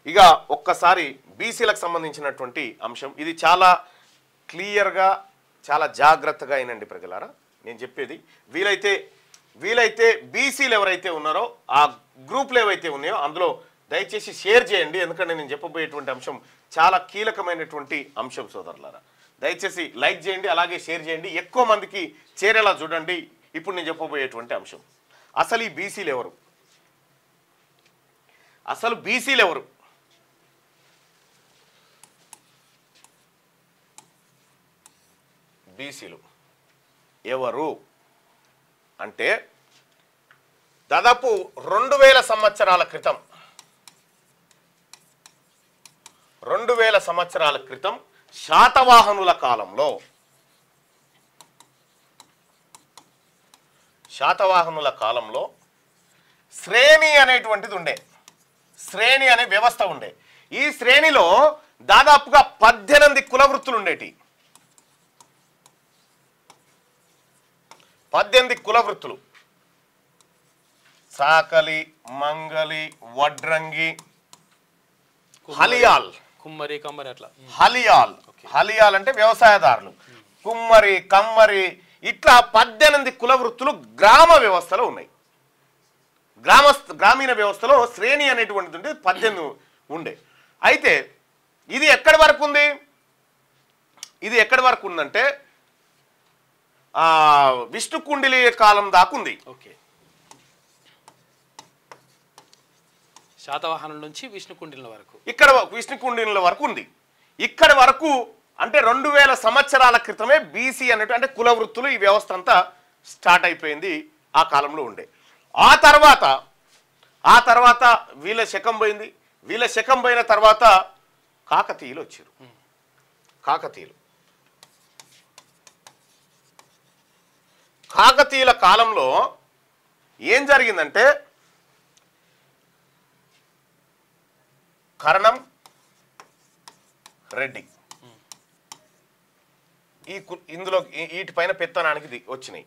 ఇక ఒక్కసారి బీసీలకు సంబంధించినటువంటి అంశం ఇది చాలా క్లియర్గా చాలా జాగ్రత్తగా అయినండి ప్రజలారా నేను చెప్పేది వీలైతే బీసీలు ఎవరైతే ఉన్నారో ఆ గ్రూప్లు ఏవైతే ఉన్నాయో అందులో దయచేసి షేర్ చేయండి ఎందుకంటే నేను చెప్పబోయేటువంటి అంశం చాలా కీలకమైనటువంటి అంశం సోదరులారా దయచేసి లైక్ చేయండి అలాగే షేర్ చేయండి ఎక్కువ మందికి చేరేలా చూడండి ఇప్పుడు నేను చెప్పబోయేటువంటి అంశం అసలు ఈ బీసీలు ఎవరు బీసీలు ఎవరు అంటే దాదాపు 2000 సంవత్సరాల క్రితం శాతవాహనుల కాలంలో శ్రేణి అనేటువంటిది ఉండే శ్రేణి అనే వ్యవస్థ ఉండే ఈ శ్రేణిలో దాదాపుగా 18 కుల వృత్తులు ఉండేటి 18 కుల వృత్తులు సాకలి మంగలి వడ్రంగి హలియాల్ కుమ్మరి కమ్మరి అట్లా హలియాల్ అంటే వ్యవసాయదారులు కుమ్మరి కమ్మరి ఇట్లా 18 కుల వృత్తులు గ్రామ వ్యవస్థలో ఉన్నాయి గ్రామీణ వ్యవస్థలో శ్రేణి అనేటువంటిది 18 ఉండే అయితే ఇది ఎక్కడి వరకు ఉందంటే విష్ణు కుండిలి కాలం దాకా ఉంది ఓకే శాతవాహనుల నుంచి విష్ణు కుండిల వరకు ఇక్కడ విష్ణు కుండిల వరకు ఉంది ఇక్కడ వరకు అంటే 2000 సంవత్సరాల క్రితమే బీసీ అన్నట్టు అంటే కుల వృత్తులు ఈ వ్యవస్థ అంతా స్టార్ట్ అయిపోయింది ఆ కాలంలో ఉండే ఆ తర్వాత వీళ్ళ శకం పోయిన తర్వాత కాకతీయులు వచ్చారు కాకతీయుల కాలంలో ఏం జరిగిందంటే కరణం రెడ్డి ఇందులో వీటిపైన పెత్తనానికి వచ్చినాయి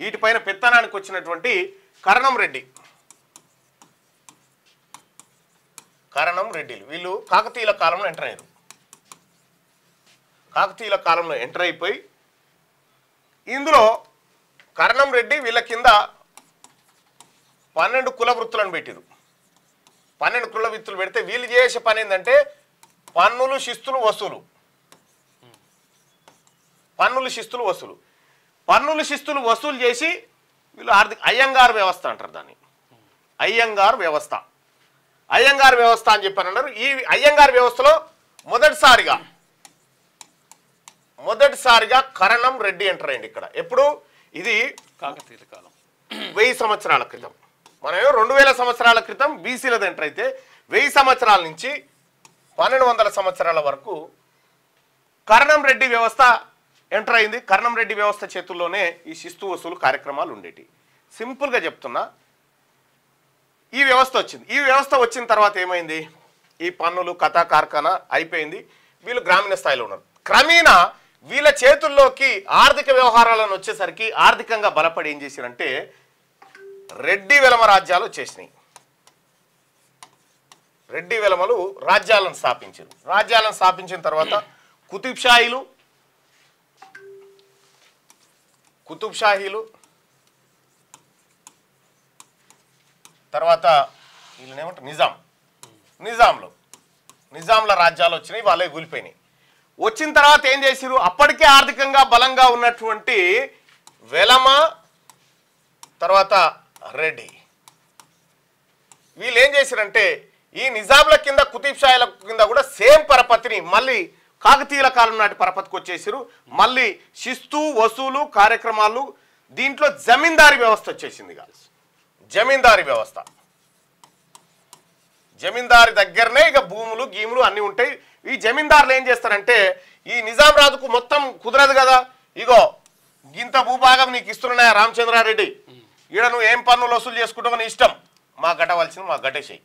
వీటిపైన పెత్తనానికి వచ్చినటువంటి కరణం రెడ్డిలు వీళ్ళు కాకతీయుల కాలంలో ఎంటర్ అయిపోయి ఇందులో కరణం రెడ్డి వీళ్ళ కింద 12 కుల వృత్తులను పెట్టారు 12 కుల వృత్తులు పెడితే వీళ్ళు చేసే పని ఏంటంటే పన్నులు శిస్తులు వసూలు చేసి వీళ్ళు అయ్యంగార్ వ్యవస్థ అంటారు దాన్ని అయ్యంగార్ వ్యవస్థ అని చెప్పని అన్నారు ఈ అయ్యంగార్ వ్యవస్థలో మొదటిసారిగా కరణం రెడ్డి ఎంటర్ అయ్యింది ఇక్కడ ఎప్పుడు ఇది కాకతీయుల కాలం 1000 సంవత్సరాల క్రితం మనం 2000 సంవత్సరాల క్రితం బీసీలది ఎంటర్ అయితే 1000 సంవత్సరాల నుంచి 1200 సంవత్సరాల వరకు కరణం రెడ్డి వ్యవస్థ ఎంటర్ అయింది కరణం రెడ్డి వ్యవస్థ చేతుల్లోనే ఈ శిస్తు వసూలు కార్యక్రమాలు ఉండేటి సింపుల్గా చెప్తున్నా ఈ వ్యవస్థ వచ్చిన తర్వాత ఏమైంది ఈ పన్నులు కథా కార్ఖానా అయిపోయింది వీళ్ళు గ్రామీణ స్థాయిలో ఉన్నారు క్రమేణా వీళ్ళ చేతుల్లోకి ఆర్థిక వ్యవహారాలను వచ్చేసరికి ఆర్థికంగా బలపడి ఏం చేశారంటే రెడ్డి వెలమ రాజ్యాలు వచ్చేసినాయి రెడ్డి వెలమలు రాజ్యాలను స్థాపించిన తర్వాత కుతుబ్ షాహీలు తర్వాత వీళ్ళనేమంటారు నిజాంల రాజ్యాలు వచ్చినాయి వాళ్ళే కూలిపోయినాయి వచ్చిన తర్వాత ఏం చేసిరు అప్పటికే ఆర్థికంగా బలంగా ఉన్నటువంటి వెలమ తర్వాత రెడ్డి వీళ్ళు ఏం చేశారంటే ఈ నిజాంల కింద కుతుబ్ షాహీల కింద కూడా సేమ్ పరపతిని మళ్ళీ కాకతీయుల కాలం నాటి పరపతికి వచ్చేసారు మళ్ళీ శిస్తు వసూలు కార్యక్రమాలు దీంట్లో జమీందారీ వ్యవస్థ వచ్చేసింది జమీందారి దగ్గరనే ఇక భూములు గీములు అన్నీ ఉంటాయి ఈ జమీందారులు ఏం చేస్తారంటే ఈ నిజాం రాజుకు మొత్తం కుదరదు కదా ఇగో గింత భూభాగం నీకు ఇస్తున్నాయా రామచంద్రారెడ్డి ఈడ నువ్వు ఏం పన్నులు వసూలు చేసుకుంటావు నీ ఇష్టం మా గట్టవలసింది మా గట్టేసేయి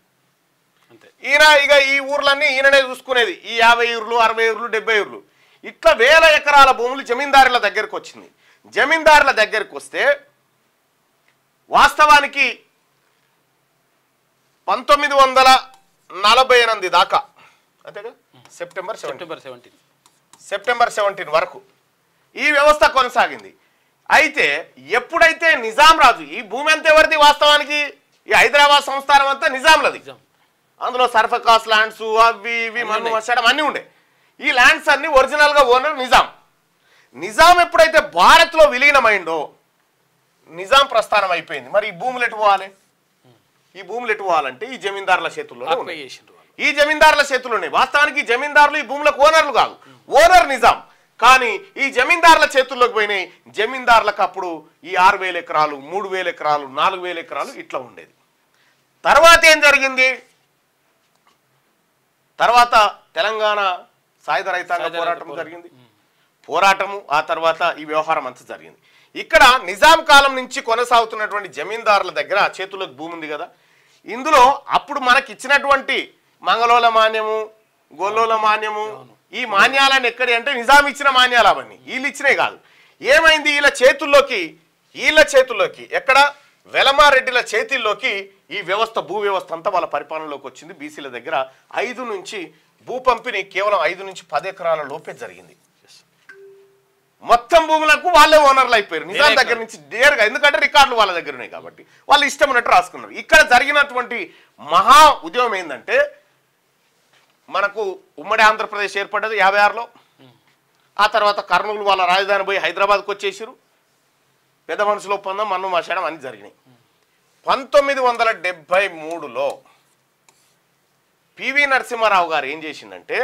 ఈయన ఇక ఈ ఊర్లన్నీ ఈయననే చూసుకునేది ఈ 50 ఊర్లు 60 ఊర్లు 70 ఊర్లు ఇట్లా 1000 ఎకరాల భూములు జమీందారుల దగ్గరకు వచ్చింది జమీందారుల దగ్గరకు వస్తే వాస్తవానికి 1940 48 దాకా అంతేగా సెప్టెంబర్ 17 వరకు ఈ వ్యవస్థ కొనసాగింది. అయితే ఎప్పుడైతే నిజాం రాజు ఈ భూమి అంతా ఎవరిది వాస్తవానికి ఈ హైదరాబాద్ సంస్థానం అంతా నిజాంలది. అందులో సర్ఫకాస్ ల్యాండ్స్ అవి ఇవి మన్ను మసడం అన్నీ ఉండే. ఈ ల్యాండ్స్ అన్ని ఒరిజినల్గా ఓనర్ నిజాం. నిజాం ఎప్పుడైతే భారత్లో విలీనమైందో నిజాం ప్రస్థానం అయిపోయింది. మరి ఈ భూములు ఎటు పోవాలి? ఈ భూములు ఎటు పోవాలంటే ఈ జమీందారుల చేతుల్లో ఈ జమీందారుల చేతుల్లోనే. వాస్తవానికి ఈ జమీందారులు ఈ భూములకు ఓనర్లు కాదు, ఓనర్ నిజాం. కానీ ఈ జమీందారుల చేతుల్లోకి పోయినాయి. జమీందారులకు అప్పుడు ఈ 6,000 ఎకరాలు 3,000 ఎకరాలు 4,000 ఎకరాలు ఇట్లా ఉండేది. తర్వాత ఏం జరిగింది? తర్వాత తెలంగాణ సాయుధ రైతాంగ పోరాటం జరిగింది. పోరాటము ఆ తర్వాత ఈ వ్యవహారం అంతా జరిగింది. ఇక్కడ నిజాం కాలం నుంచి కొనసాగుతున్నటువంటి జమీందారుల దగ్గర చేతుల్లోకి భూమి ఉంది కదా. ఇందులో అప్పుడు మనకి ఇచ్చినటువంటి మంగళోల మాన్యము గొల్లోల మాన్యము ఈ మాన్యాలను ఎక్కడి అంటే నిజాం ఇచ్చిన మాన్యాలు అవన్నీ వీళ్ళు ఇచ్చినాయి కాదు. ఏమైంది? వీళ్ళ చేతుల్లోకి ఎక్కడ వెలమారెడ్డిల చేతిల్లోకి ఈ వ్యవస్థ భూ వ్యవస్థ అంతా వాళ్ళ పరిపాలనలోకి వచ్చింది. బీసీల దగ్గర 5 నుంచి భూ పంపిణీ కేవలం 5 నుంచి 10 ఎకరాల లోపే జరిగింది. మొత్తం భూములకు వాళ్ళే ఓనర్లు అయిపోయారు నిజాం దగ్గర నుంచి నేరుగా. ఎందుకంటే రికార్డులు వాళ్ళ దగ్గర ఉన్నాయి కాబట్టి వాళ్ళు ఇష్టం ఉన్నట్టు రాసుకున్నారు. ఇక్కడ జరిగినటువంటి మహా ఉద్యమం ఏంటంటే మనకు ఉమ్మడి ఆంధ్రప్రదేశ్ ఏర్పడ్డది 56లో. ఆ తర్వాత కర్నూలు వాళ్ళ రాజధాని పోయి హైదరాబాద్కి వచ్చేసారు. పెద్ద మనుషుల ఒప్పందం మన్ను మాషాడం అన్ని జరిగినాయి. 1973లో పివి నరసింహారావు గారు ఏం చేసిందంటే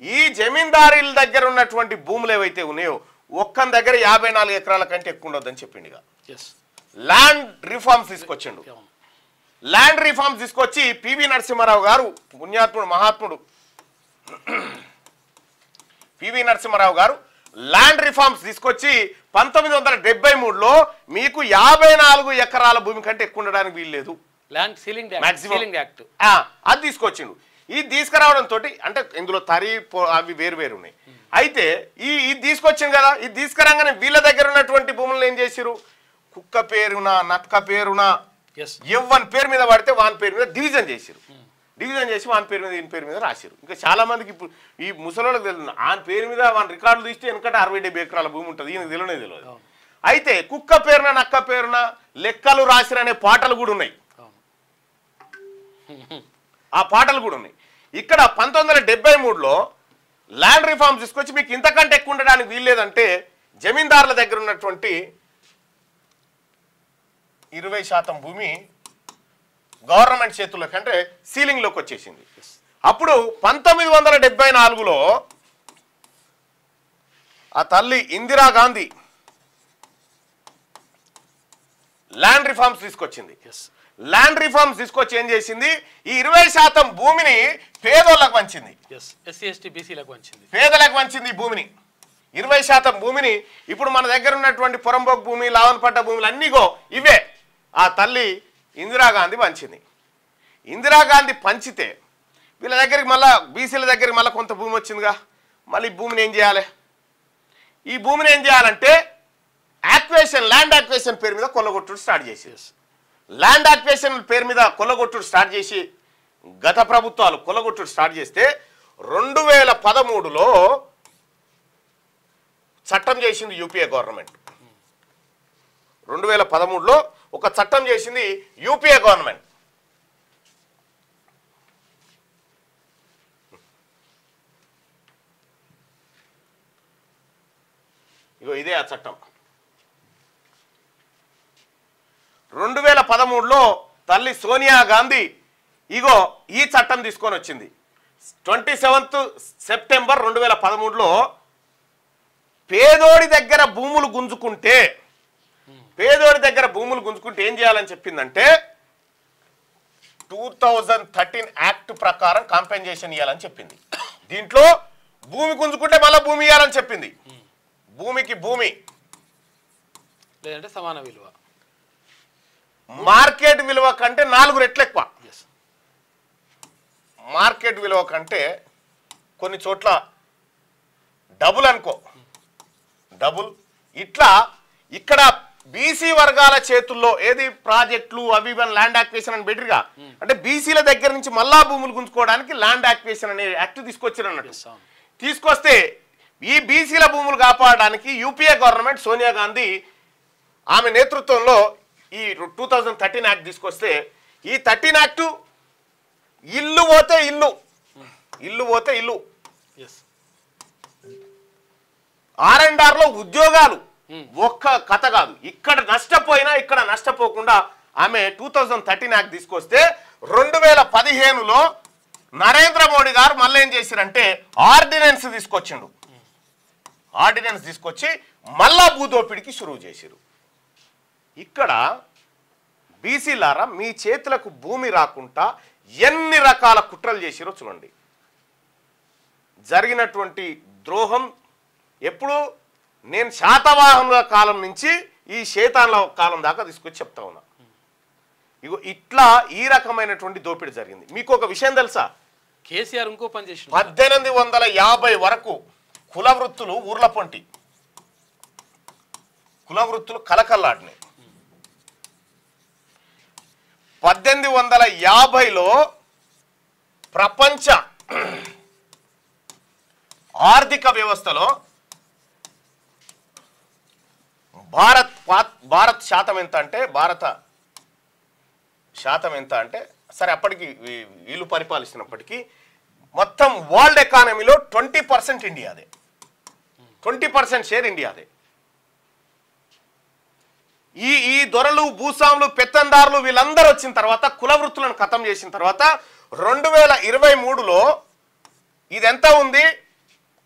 ఈ జమీందారీల దగ్గర ఉన్నటువంటి భూములు ఏవైతే ఉన్నాయో ఒక్కని దగ్గర 54 ఎకరాల కంటే ఎక్కువ ఉండొద్దని చెప్పిండు. ల్యాండ్ రిఫార్మ్స్ తీసుకొచ్చిండు. ల్యాండ్ రిఫార్మ్స్ తీసుకొచ్చి పివి నరసింహారావు గారు పుణ్యాత్ముడు మహాత్ముడు పివి నరసింహారావు గారు ల్యాండ్ రిఫార్మ్స్ తీసుకొచ్చి 1973లో మీకు 54 ఎకరాల భూమి కంటే ఎక్కువ ఉండడానికి వీల్లేదు ల్యాండ్ సీలింగ్ యాక్ట్ అది తీసుకొచ్చిండు. ఇది తీసుకురావడంతో అంటే ఇందులో తరి అవి వేరు ఉన్నాయి. అయితే ఇది తీసుకొచ్చింది కదా. ఇది తీసుకురాగానే వీళ్ళ దగ్గర ఉన్నటువంటి భూములను ఏం చేసిరు? కుక్క పేరున నక్క పేరున ఎవ్వని పేరు మీద పడితే వాని పేరు మీద డివిజన్ చేసిరు. డివిజన్ చేసి వాని పేరు మీద ఈయన పేరు మీద రాసిరు. ఇంకా చాలా మందికి ఇప్పుడు ఈ ముసలోళ్ళకి తెలియదు. ఆయన పేరు మీద వాని రికార్డులు తీస్తే ఎందుకంటే 60-70 ఎకరాల భూమి ఉంటుంది. ఈయనకు తెలియదు. అయితే కుక్క పేరున నక్క పేరున లెక్కలు రాసిరనే పాటలు కూడా ఉన్నాయి. ఆ పాటలు కూడా ఉన్నాయి. ఇక్కడ 1973లో ల్యాండ్ రిఫార్మ్స్ తీసుకొచ్చి మీకు ఇంతకంటే ఎక్కువ ఉండడానికి వీల్లేదంటే జమీందారుల దగ్గర ఉన్నటువంటి 20% భూమి గవర్నమెంట్ చేతుల్లోకి అంటే సీలింగ్లోకి వచ్చేసింది. అప్పుడు 1974లో ఆ తల్లి ఇందిరాగాంధీ ల్యాండ్ రిఫార్మ్స్ తీసుకొచ్చింది. ల్యాండ్ రిఫార్మ్స్ తీసుకొచ్చి ఏం చేసింది? ఈ 20% భూమిని పేదోళ్ళకు పంచింది. పేదలకు పంచింది భూమిని. 20% భూమిని ఇప్పుడు మన దగ్గర ఉన్నటువంటి పొరంబోక్ భూమి లావన్పట్ట భూములు అన్నీగో ఇవే ఆ తల్లి ఇందిరాగాంధీ పంచింది. ఇందిరాగాంధీ పంచితే వీళ్ళ దగ్గరికి మళ్ళీ బీసీల దగ్గరికి మళ్ళీ కొంత భూమి వచ్చిందిగా. మళ్ళీ ఈ భూమిని ఏం చేయాలి? ఈ భూమిని ఏం చేయాలంటే ల్యాండ్ యాక్వేషన్ పేరు మీద కొల్లగొట్టుడు స్టార్ట్ చేసేది. ల్యాండ్ యాక్వేషన్ పేరు మీద కొల్లగొట్టుడు స్టార్ట్ చేసి గత ప్రభుత్వాలు కొల్లగొట్టుడు స్టార్ట్ చేస్తే 2013లో చట్టం చేసింది యూపీఏ గవర్నమెంట్. 2013లో ఒక చట్టం చేసింది యూపీఏ గవర్నమెంట్. ఇగో ఇదే ఆ చట్టం. 2013లో తల్లి సోనియా గాంధీ ఇగో ఈ చట్టం తీసుకొని వచ్చింది. 27th సెప్టెంబర్ 2013లో పేదోడి దగ్గర భూములు గుంజుకుంటే ఏం చేయాలని చెప్పిందంటే 2013 యాక్ట్ ప్రకారం కాంపెన్సేషన్ ఇవ్వాలని చెప్పింది. దీంట్లో భూమి గుంజుకుంటే మళ్ళీ భూమి ఇవ్వాలని చెప్పింది. భూమికి భూమి లేదంటే సమాన విలువ, మార్కెట్ విలువ కంటే 4 రెట్లు ఎక్కువ. మార్కెట్ విలువ కంటే కొన్ని చోట్ల డబుల్ అనుకో, డబుల్. ఇట్లా ఇక్కడ బీసీ వర్గాల చేతుల్లో ఏది ప్రాజెక్టులు అవి ఇవన్నీ ల్యాండ్ యాక్విజిషన్ అని బెటర్గా అంటే బీసీల దగ్గర నుంచి మళ్ళా భూములు గుంజుకోవడానికి ల్యాండ్ యాక్విజిషన్ అనే యాక్ట్ తీసుకొచ్చారు అన్నట్టు. తీసుకొస్తే ఈ బీసీల భూములు కాపాడడానికి యూపీఏ గవర్నమెంట్ సోనియా గాంధీ ఆమె నేతృత్వంలో ఈ 2013 యాక్ట్ తీసుకొస్తే ఈ 13 యాక్టు ఇల్లు పోతే ఇల్లు R&Rలో ఉద్యోగాలు ఒక్క కథ కాదు. ఇక్కడ నష్టపోయినా ఇక్కడ నష్టపోకుండా ఆమె 2013 యాక్ట్ తీసుకొస్తే 2015లో నరేంద్ర మోడీ గారు మళ్ళీ ఏం చేశారంటే ఆర్డినెన్స్ తీసుకొచ్చి మళ్ళా భూదోపిడికి షురువు చేశారు. ఇక్కడ బీసీలారా మీ చేతులకు భూమి రాకుండా ఎన్ని రకాల కుట్రలు చేసిరో చూడండి. జరిగినటువంటి ద్రోహం ఎప్పుడు నేను శాతవాహనుల కాలం నుంచి ఈ శేతాన్ల కాలం దాకా తీసుకొచ్చి చెప్తా ఉన్నా. ఇగో ఇట్లా ఈ రకమైనటువంటి దోపిడీ జరిగింది. మీకు ఒక విషయం తెలుసా? కేసీఆర్ ఇంకో పని చేసి 1850 వరకు కుల వృత్తులు ఊర్ల పొంటి కుల వృత్తులు కలకల్లాడినాయి. 1850లో ప్రపంచ ఆర్థిక వ్యవస్థలో భారత శాతం ఎంత అంటే సరే అప్పటికి వీళ్ళు పరిపాలిస్తున్నప్పటికీ మొత్తం వరల్డ్ ఎకానమీలో 20% ఇండియాదే. 20% షేర్ ఇండియాదే. ఈ దొరలు భూస్వాములు పెత్తందారులు వీళ్ళందరూ వచ్చిన తర్వాత కుల వృత్తులను ఖతం చేసిన తర్వాత 2023లో ఇది ఎంత ఉంది?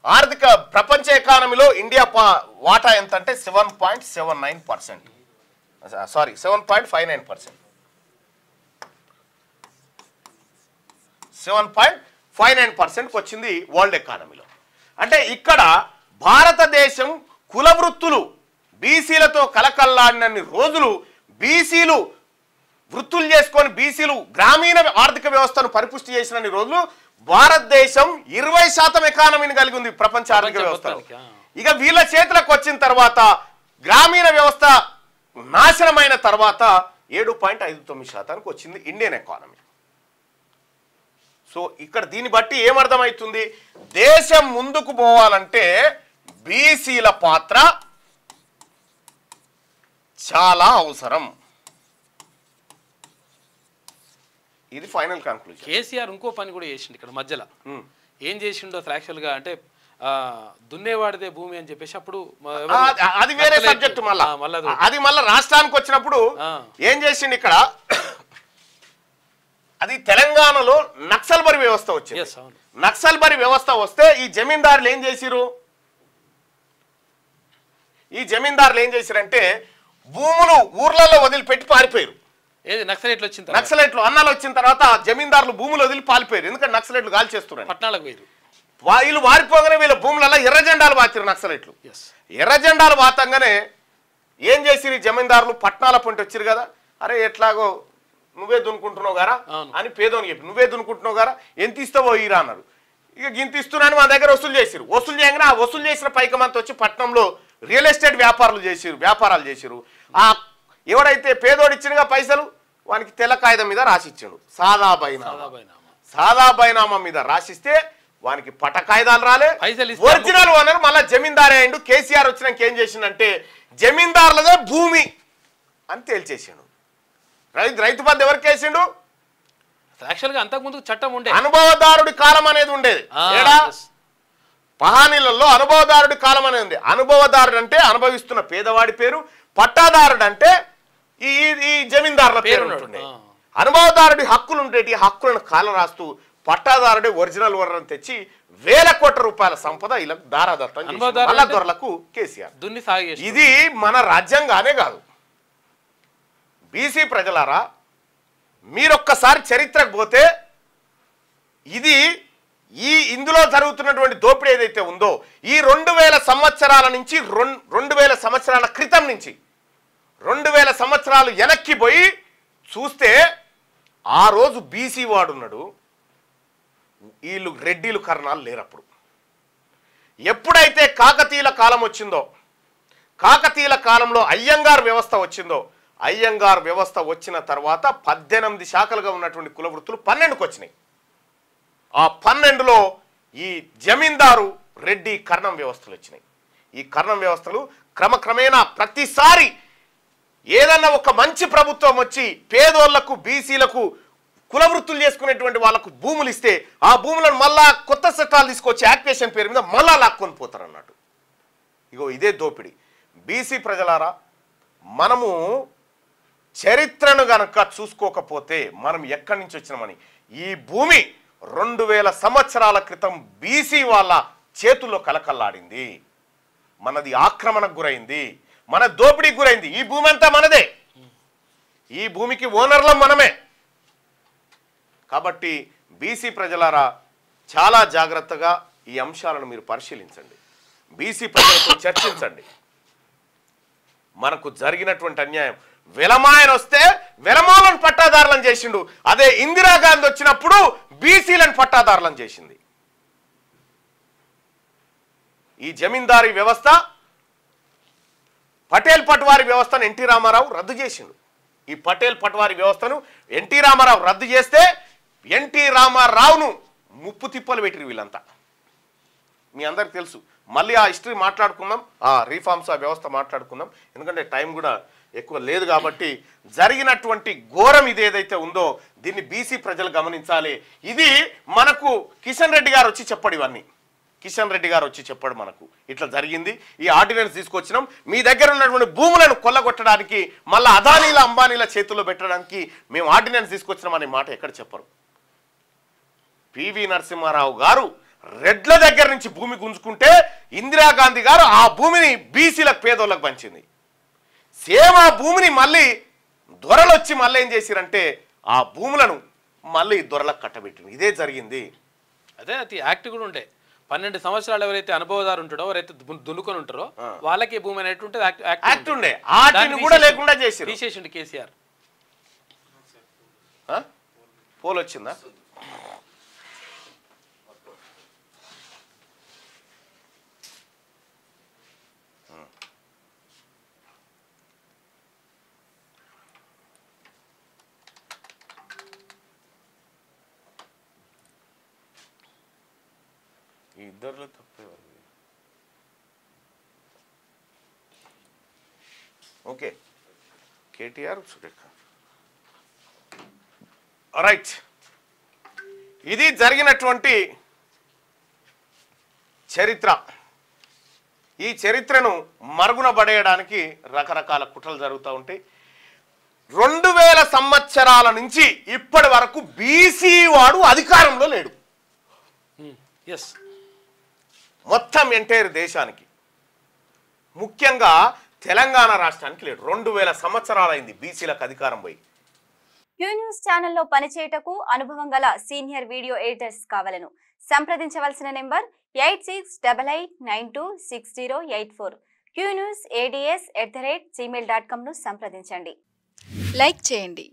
ఆర్థిక ప్రపంచ ఎకానమీలో ఇండియా వాటా ఎంత అంటే 7.79%. సారీ 7.59%. 7.59%కి వచ్చింది వరల్డ్ ఎకానమీలో. అంటే ఇక్కడ భారతదేశం కుల వృత్తులు బీసీలతో కలకల్లాడినన్ని రోజులు బీసీలు వృత్తులు చేసుకొని బీసీలు గ్రామీణ ఆర్థిక వ్యవస్థను పరిపుష్టి చేసినన్ని రోజులు భారతదేశం 20% ఎకానమీని కలిగి ఉంది ప్రపంచ ఆర్థిక వ్యవస్థలో. ఇక వీళ్ళ చేతులకు వచ్చిన తర్వాత గ్రామీణ వ్యవస్థ నాశనమైన తర్వాత 7.59% వచ్చింది ఇండియన్ ఎకానమీ. సో ఇక్కడ దీన్ని బట్టి ఏమర్థమవుతుంది? దేశం ముందుకు పోవాలంటే బీసీల పాత్ర చాలా అవసరం. ఇది ఫైనల్ కన్క్లూజన్. కేసీఆర్ ఇంకో పని కూడా చేసిండు ఇక్కడ మధ్యలో. ఏం చేసిండో యాక్చువల్గా అంటే దున్నేవాడిదే భూమి అని చెప్పేసి అప్పుడు అది వేరే సబ్జెక్ట్. అది మళ్ళీ రాష్ట్రానికి వచ్చినప్పుడు ఏం చేసిండు ఇక్కడ అది తెలంగాణలో నక్సల్బరీ వ్యవస్థ వచ్చింది. నక్సల్బరీ వ్యవస్థ వస్తే ఈ జమీందారులు ఏం చేసిరంటే భూములు ఊర్లలో వదిలిపెట్టి పారిపోయారు. నక్సలైట్లు అన్నాలు వచ్చిన తర్వాత జమీందారులు భూములు వదిలి పారిపోయారు. ఎందుకంటే నక్సలైట్లు గాలి చేస్తున్నారు. పట్టణాలకు పోయారు. వీళ్ళు వారిపోగానే వీళ్ళ భూములలో ఎర్ర జెండాలు బాతారు నక్సలైట్లు. ఎర్ర జెండాలు బాతంగానే ఏం చేసిరు జమీందారులు? పట్టణాల పొంటి వచ్చారు కదా, అరే ఎట్లాగో నువ్వే దున్నుకుంటున్నావు గారా అని పేదోని చెప్పి, నువ్వే దున్నుకుంటున్నావు గారా ఎంత ఇస్తావో ఈరా అన్నారు. ఇక గింత ఇస్తున్నాను మా దగ్గర వసూలు చేసిరు. వసూలు చేయగానే ఆ వసూలు చేసిన పైకమంతా వచ్చి పట్టణంలో రియల్ ఎస్టేట్ వ్యాపారాలు చేసిరు. ఆ ఎవరైతే పేదోడు ఇచ్చినగా పైసలు వానికి తెల్ల కాగితం మీద రాసిచ్చాడు. సాదా బైనామా మీద రాసిస్తే వానికి పట కాయిదాలు రాలే, ఒరిజినల్ ఓనర్ మళ్ళీ జమీందారే అయిండు. కేసీఆర్ వచ్చినాక ఏం చేసిండంటే జమీందారులదే భూమి అని తేల్చేసాడు. రైతు బంధు ఎవరికి వేసిండు? అంతకుముందు చట్టం ఉండే అనుభవదారుడి కాలం అనేది ఉండేది. పహానీలలో అనుభవదారుడి కాలం అనేది ఉంది. అనుభవదారుడు అంటే అనుభవిస్తున్న పేదవాడి పేరు, పట్టాదారుడు అంటే ఈ జమీందారుల పేరు ఉంటుండే. అనుభవదారుడి హక్కులు ఉండేటి, హక్కులను కాల రాస్తూ పట్టాదారుడే ఒరిజినల్ ఓనర్ తెచ్చి వేల కోట్ల రూపాయల సంపద ఇలా దారాదత్తం దొరలకు కేసీఆర్. ఇది మన రాజ్యాంగానే కాదు. బీసీ ప్రజలారా మీరొక్కసారి చరిత్రకు పోతే ఇది ఇందులో జరుగుతున్నటువంటి దోపిడీ ఏదైతే ఉందో ఈ 2000 సంవత్సరాల నుంచి 2000 సంవత్సరాల క్రితం నుంచి 2000 సంవత్సరాలు వెనక్కి పోయి చూస్తే ఆ రోజు బీసీ వాడున్నాడు, వీళ్ళు రెడ్డిలు కర్ణాలు లేరప్పుడు. ఎప్పుడైతే కాకతీయుల కాలం వచ్చిందో కాకతీయుల కాలంలో అయ్యంగార్ వ్యవస్థ వచ్చిందో, అయ్యంగార్ వ్యవస్థ వచ్చిన తర్వాత 18 శాఖలుగా ఉన్నటువంటి కుల వృత్తులు 12కు వచ్చినాయి. ఆ 12లో ఈ జమీందారు రెడ్డి కర్ణం వ్యవస్థలు వచ్చినాయి. ఈ కర్ణం వ్యవస్థలు క్రమక్రమేణా ప్రతిసారి ఏదన్నా ఒక మంచి ప్రభుత్వం వచ్చి పేదోళ్లకు, బీసీలకు, కుల వృత్తులు చేసుకునేటువంటి వాళ్ళకు భూములు ఇస్తే ఆ భూములను మళ్ళా కొత్త చట్టాలు తీసుకొచ్చి యాక్వేషన్ పేరు మీద మళ్ళా లాక్కొని పోతారు అన్నట్టు. ఇగో ఇదే దోపిడి. బీసీ ప్రజలారా, మనము చరిత్రను గనక చూసుకోకపోతే మనం ఎక్కడి నుంచి వచ్చినామని, ఈ భూమి 2000 సంవత్సరాల క్రితం బీసీ వాళ్ళ చేతుల్లో కలకల్లాడింది. మనది ఆక్రమణకు గురైంది, మన దోపిడీకి గురైంది. ఈ భూమి అంతా మనదే, ఈ భూమికి ఓనర్లం మనమే. కాబట్టి బీసీ ప్రజలారా, చాలా జాగ్రత్తగా ఈ అంశాలను మీరు పరిశీలించండి, బీసీ ప్రజలతో చర్చించండి. మనకు జరిగినటువంటి అన్యాయం, వెలమాయన వస్తే వెలమాలను పట్టాదారులను చేసిండు, అదే ఇందిరాగాంధీ వచ్చినప్పుడు బీసీలను పట్టాదారులను చేసింది. ఈ జమీందారీ వ్యవస్థ, పటేల్ పట్వారీ వ్యవస్థను ఎన్టీ రామారావు రద్దు చేసిండు. ఈ పటేల్ పట్వారీ వ్యవస్థను ఎన్టీ రామారావు రద్దు చేస్తే ఎన్టీ రామారావును ముప్పు తిప్పలు పెట్టిరు వీళ్ళంతా. మీ అందరికి తెలుసు. మళ్ళీ ఆ హిస్టరీ మాట్లాడుకుందాం, ఆ రీఫార్మ్స్, ఆ వ్యవస్థ మాట్లాడుకుందాం, ఎందుకంటే టైం కూడా ఎక్కువ లేదు కాబట్టి. జరిగినటువంటి ఘోరం ఇది ఏదైతే ఉందో దీన్ని బీసీ ప్రజలు గమనించాలి. ఇది మనకు కిషన్ రెడ్డి గారు వచ్చి చెప్పాడు, ఇవన్నీ కిషన్ రెడ్డి గారు వచ్చి చెప్పాడు మనకు ఇట్లా జరిగింది, ఈ ఆర్డినెన్స్ తీసుకొచ్చినాం, మీ దగ్గర ఉన్నటువంటి భూములను కొల్లగొట్టడానికి, మళ్ళీ అదానీల అంబానీల చేతుల్లో పెట్టడానికి మేము ఆర్డినెన్స్ తీసుకొచ్చినాం అనే మాట ఎక్కడ చెప్పరు. పివి నరసింహారావు గారు రెడ్ల దగ్గర నుంచి భూమి గుంజుకుంటే ఇందిరాగాంధీ గారు ఆ భూమిని బీసీలకు, పేదోళ్ళకు పంచింది. సేమ్ ఆ భూమిని మళ్ళీ దొరలు వచ్చి మళ్ళీ ఏం చేసిరంటే ఆ భూములను మళ్ళీ దొరలకు కట్టబెట్టింది. ఇదే జరిగింది. అదే అది యాక్ట్ కూడా ఉండే. 12 సంవత్సరాలు ఎవరైతే అనుభవదారు ఉంటారో, ఎవరైతే దున్నుకొని ఉంటారో వాళ్ళకి భూమి అనేటువంటి యాక్ట్ ఉండే. ఆటిని కూడా లేకుండా చేసి తీసేసిండు కేసీఆర్. పోల్ వచ్చిందా? ఇద్దరులో తప్పే. ఓకే, కేటీఆర్, సురేఖ. రైట్, ఇది జరిగినటువంటి చరిత్ర. ఈ చరిత్రను మరుగున పడేయడానికి రకరకాల కుట్రలు జరుగుతూ ఉంటాయి. 2000 సంవత్సరాల నుంచి ఇప్పటి వరకు బీసీ వాడు అధికారంలో లేడు. ఎస్, మొత్తం ఎంటైర్ దేశానికి, ముఖ్యంగా తెలంగాణ రాష్ట్రానికి లేడు. 2000 సంవత్సరాలైంది బీసీలకు అధికారం పోయి. క్యూ న్యూస్ ఛానల్లో పనిచేయటకు అనుభవం గల సీనియర్ వీడియో ఎడిటర్స్ కావాలను సంప్రదించవలసిన నెంబర్ 8688926084. qnewsads@gmail.com ను సంప్రదించండి. లైక్ చేయండి.